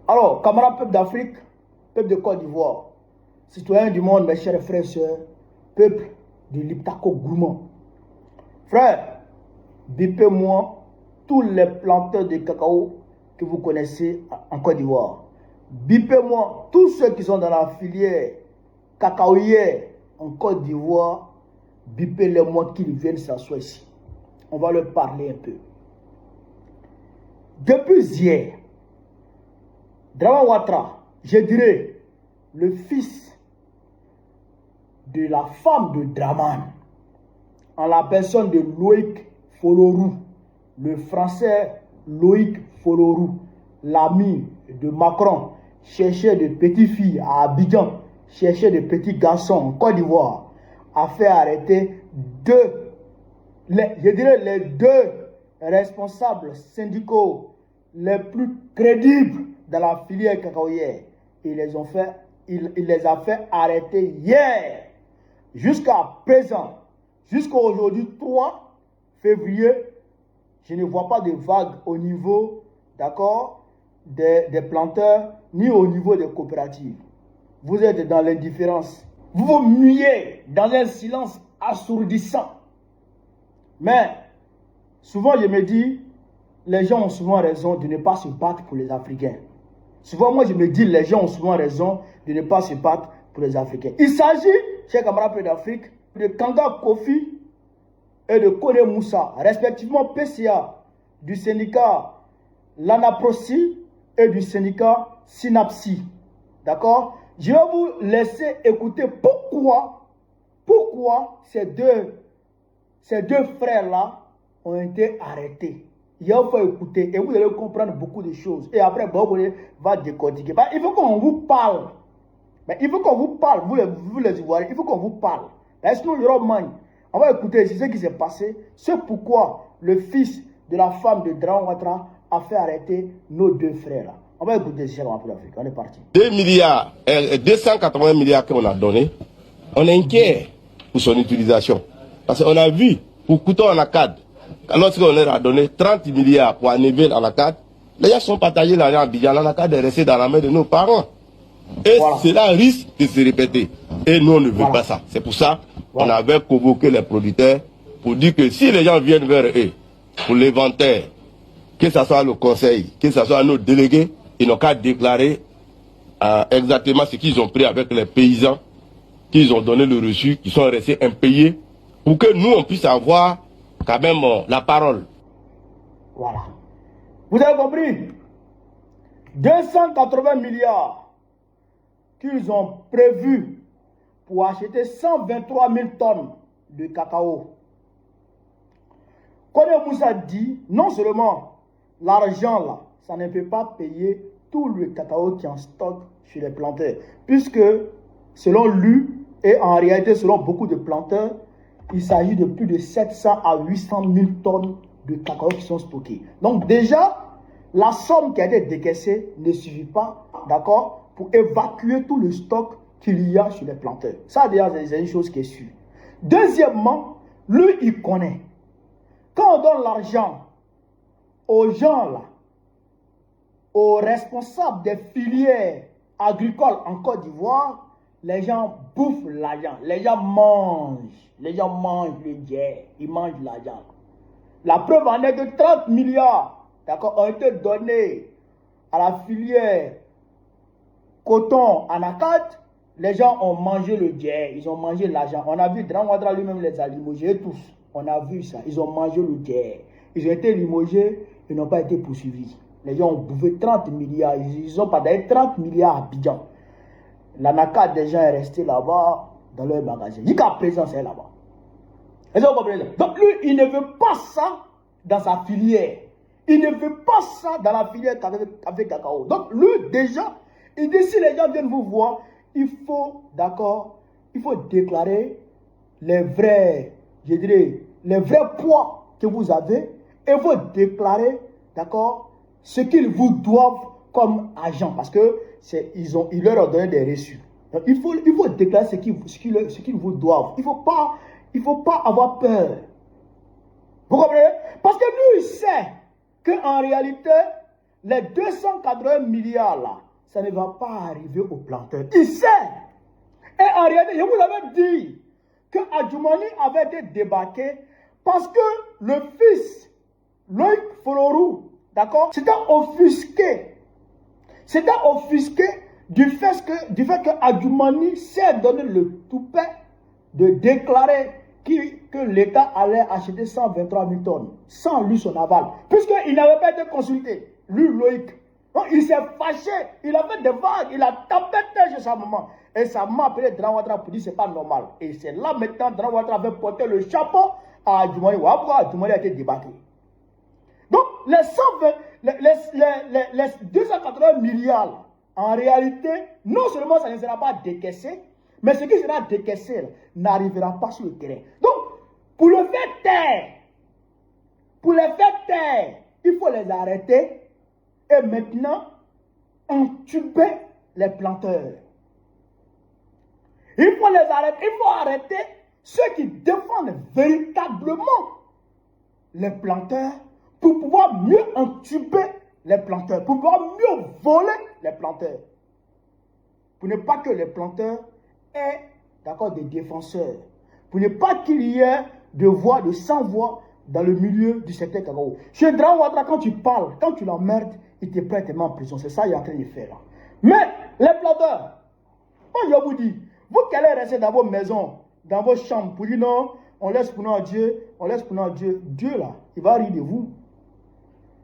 Alors, camarades peuple d'Afrique, peuple de Côte d'Ivoire, citoyens du monde, mes chers frères et sœurs, peuple de l'Iptako Gourmand. Frère, bipez-moi tous les planteurs de cacao que vous connaissez en Côte d'Ivoire. Bipez-moi tous ceux qui sont dans la filière cacaoyère en Côte d'Ivoire. Bipez-les-moi qu'ils viennent s'asseoir ici. On va leur parler un peu. Depuis hier, Dramane Ouattara, je dirais, le fils de la femme de Dramane, en la personne de Loïc Folorou, le français Loïc Folorou, l'ami de Macron, cherchait de petites filles à Abidjan, cherchait de petits garçons en Côte d'Ivoire, a fait arrêter les deux responsables syndicaux les plus crédibles dans la filière cacaoyère. Il les a fait arrêter hier. Jusqu'à présent, jusqu'à aujourd'hui 3 février, je ne vois pas de vague au niveau, d'accord, des planteurs, ni au niveau des coopératives. Vous êtes dans l'indifférence. Vous vous muyez dans un silence assourdissant. Mais, souvent je me dis, les gens ont souvent raison de ne pas se battre pour les Africains. Souvent moi je me dis, les gens ont souvent raison de ne pas se battre pour les Africains. Il s'agit, chers camarades d'Afrique, de Kanga Kofi et de Kone Moussa, respectivement PCA, du syndicat l'Anaprosi et du syndicat Synapsi. D'accord? Je vais vous laisser écouter pourquoi ces deux frères-là ont été arrêtés. Il faut écouter et vous allez comprendre beaucoup de choses. Et après, Bobo va décortiquer. Il faut qu'on vous parle. Il faut qu'on vous parle, vous les Ivoiriens, il faut qu'on vous parle. Sinon, on va écouter ce qui s'est passé. C'est pourquoi le fils de la femme de Dramane Ouattara a fait arrêter nos deux frères là. On va écouter ce pour l'Afrique. On est parti. 2 milliards, 280 milliards qu'on a donné, on est inquiet pour son utilisation. Parce qu'on a vu, pour Kouton en ACAD, lorsqu'on leur a donné 30 milliards pour Annéville en ACAD, les gens sont partagés l'argent à Abidjan, l'ACAD est resté dans la main de nos parents. Et voilà, cela risque de se répéter. Et nous, on ne veut pas ça. C'est pour ça qu'on avait convoqué les producteurs pour dire que si les gens viennent vers eux pour l'inventaire, que ce soit le conseil, que ce soit nos délégués, ils n'ont qu'à déclarer exactement ce qu'ils ont pris avec les paysans, qu'ils ont donné le reçu, qui sont restés impayés, pour que nous, on puisse avoir quand même la parole. Voilà. Vous avez compris? 280 milliards qu'ils ont prévu pour acheter 123 000 tonnes de cacao. Kone Moussa dit, non seulement l'argent là, ça ne peut pas payer tout le cacao qui est en stock chez les planteurs. Puisque, selon lui, et en réalité selon beaucoup de planteurs, il s'agit de plus de 700 à 800 000 tonnes de cacao qui sont stockés. Donc déjà, la somme qui a été décaissée ne suffit pas, d'accord, pour évacuer tout le stock qu'il y a chez les planteurs. Ça déjà, c'est une chose qui est sûre. Deuxièmement, lui, il connaît. Quand on donne l'argent aux gens là, aux responsables des filières agricoles en Côte d'Ivoire, les gens bouffent l'argent, les gens mangent le dier, ils mangent l'argent. La preuve en est que 30 milliards, d'accord, ont été donnés à la filière coton en ACAD. Les gens ont mangé le dier, ils ont mangé l'argent. On a vu Dramane Ouattara lui-même les a limogés tous. On a vu ça, ils ont mangé le dier. Ils ont été limogés, ils n'ont pas été poursuivis. Les gens ont bouffé 30 milliards, ils ont pas d'ailleurs 30 milliards à Abidjan. La NACAD des gens est resté là-bas dans leur magasin. Jusqu'à présent, c'est là-bas. Donc lui, il ne veut pas ça dans sa filière. Il ne veut pas ça dans la filière café cacao. Donc lui, déjà, il dit si les gens viennent vous voir, il faut, d'accord, il faut déclarer les vrais, je dirais, les vrais poids que vous avez et il faut déclarer, d'accord, ce qu'ils vous doivent comme agent parce que ils leur ont donné des reçus. Donc, il faut déclarer ce qu'ils vous doivent. Il ne faut pas avoir peur. Vous comprenez? Parce que lui, il sait qu'en réalité, les 280 milliards là, ça ne va pas arriver aux planteurs. Il sait. Et en réalité, je vous avais dit que Adjoumani avait été débarqué parce que le fils, Loïc Folorou, d'accord, c'était offusqué. C'était offusqué du fait que Adjoumani s'est donné le toupet de déclarer que l'État allait acheter 123 000 tonnes sans lui son aval, puisqu'il n'avait pas été consulté, lui Loïc. Donc il s'est fâché, il a fait des vagues, il a tapé chez sa maman. Et sa maman a appelé Dran Ouattara pour dire que ce n'est pas normal. Et c'est là maintenant Dran Ouattara avait porté le chapeau à Adjoumani. Voilà pourquoi Adjoumani a été débattu. Donc les 280 milliards, en réalité, non seulement ça ne sera pas décaissé, mais ce qui sera décaissé n'arrivera pas sur le terrain. Donc, pour le faire taire, il faut les arrêter et maintenant entuber les planteurs. Il faut les arrêter, il faut arrêter ceux qui défendent véritablement les planteurs pour pouvoir mieux entuber les planteurs, pour pouvoir mieux voler les planteurs. Pour ne pas que les planteurs aient, d'accord, des défenseurs. Pour ne pas qu'il y ait de voix, de sans-voix dans le milieu du secteur cacao. Chez Dran Ouattara, quand tu parles, quand tu l'emmerdes, il te prête en prison. C'est ça qu'il est en train de faire là. Mais les planteurs, moi je vous dis, vous qui allez rester dans vos maisons, dans vos chambres, pour dire non, on laisse pour nous à Dieu, on laisse pour nous à Dieu. Dieu là, il va rire de vous.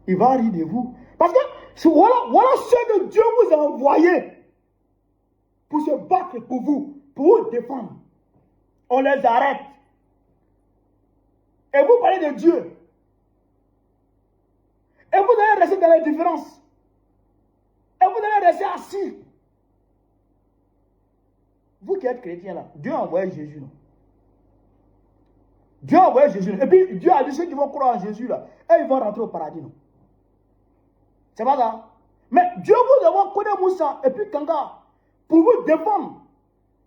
Il va rire de vous. Parce que voilà ce que Dieu vous a envoyé pour se battre pour vous défendre. On les arrête. Et vous parlez de Dieu. Et vous allez rester dans l'indifférence. Et vous allez rester assis. Vous qui êtes chrétiens là, Dieu a envoyé Jésus. Non? Dieu a envoyé Jésus. Et puis Dieu a dit ceux qui vont croire en Jésus là, et ils vont rentrer au paradis. Non? C'est pas ça. Mais Dieu vous a connu Moussa et puis Kanga pour vous défendre.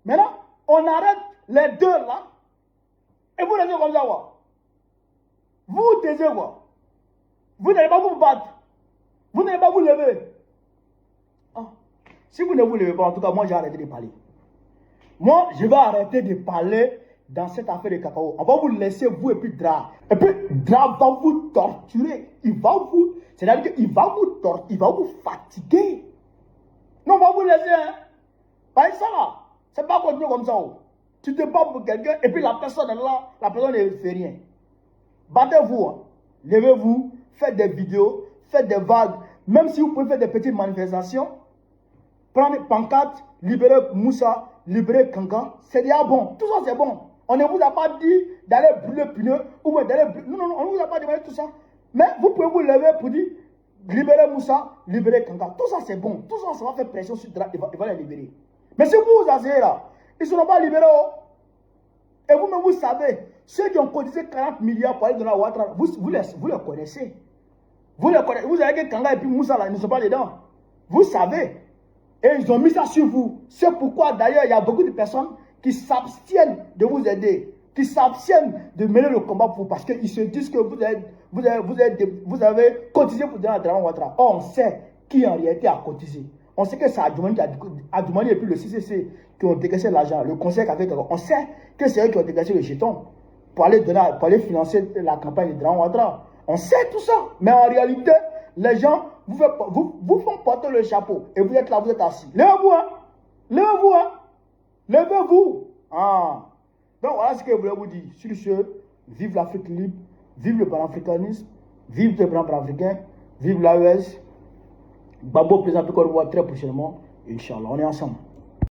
Maintenant, on arrête les deux là. Et vous restez comme ça. Quoi. Vous vous taisez quoi. Vous n'allez pas vous battre. Vous n'allez pas vous lever. Ah. Si vous ne vous levez pas, en tout cas, moi j'ai arrêté de parler. Moi, je vais arrêter de parler dans cette affaire de cacao. On va vous laisser vous et puis Dra. Et puis Dra va vous torturer. Il va vous... C'est-à-dire qu'il va vous torturer. Il va vous fatiguer. Non, on va vous laisser. Hein. Pas ça là. C'est pas continuer comme ça. Oh. Tu te bats pour quelqu'un et puis la personne est là. La personne ne fait rien. Battez-vous. Hein. Levez-vous. Faites des vidéos. Faites des vagues. Même si vous pouvez faire des petites manifestations. Prenez pancarte. Libérez Moussa. Libérer Kanga, c'est déjà bon. Tout ça, c'est bon. On ne vous a pas dit d'aller brûler pneus ou d'aller brûler... Non, on ne vous a pas demandé tout ça. Mais vous pouvez vous lever pour dire libérer Moussa, libérer Kanga. Tout ça, c'est bon. Tout ça, ça va faire pression sur Dra. Il va les libérer. Mais si vous vous asseyez là, ils ne seront pas libérés. Oh. Et vous-même, vous savez, ceux qui ont cotisé 40 milliards pour aller dans la Ouattara, vous les connaissez. Vous les connaissez. Vous savez que Kanga et puis Moussa, là, ils ne sont pas dedans. Vous savez. Et ils ont mis ça sur vous. C'est pourquoi d'ailleurs il y a beaucoup de personnes qui s'abstiennent de vous aider, qui s'abstiennent de mener le combat pour vous parce qu'ils se disent que vous avez cotisé pour donner à Dran Ouattara. Or on sait qui en réalité a cotisé. On sait que c'est Adjoumani et puis le CCC qui ont décaissé l'argent, le conseil avec. On sait que c'est eux qui ont décaissé le jeton pour aller financer la campagne de Dran Ouattara. On sait tout ça. Mais en réalité, les gens vous font porter le chapeau et vous êtes là, vous êtes assis. Levez-vous, hein. Levez-vous, hein. Levez-vous. Ah. Donc voilà ce que je voulais vous dire. Sur ce, vive l'Afrique libre, vive le panafricanisme, vive le plan panafricain, vive l'AES. Babo présente encore très prochainement. Inch'Allah, on est ensemble.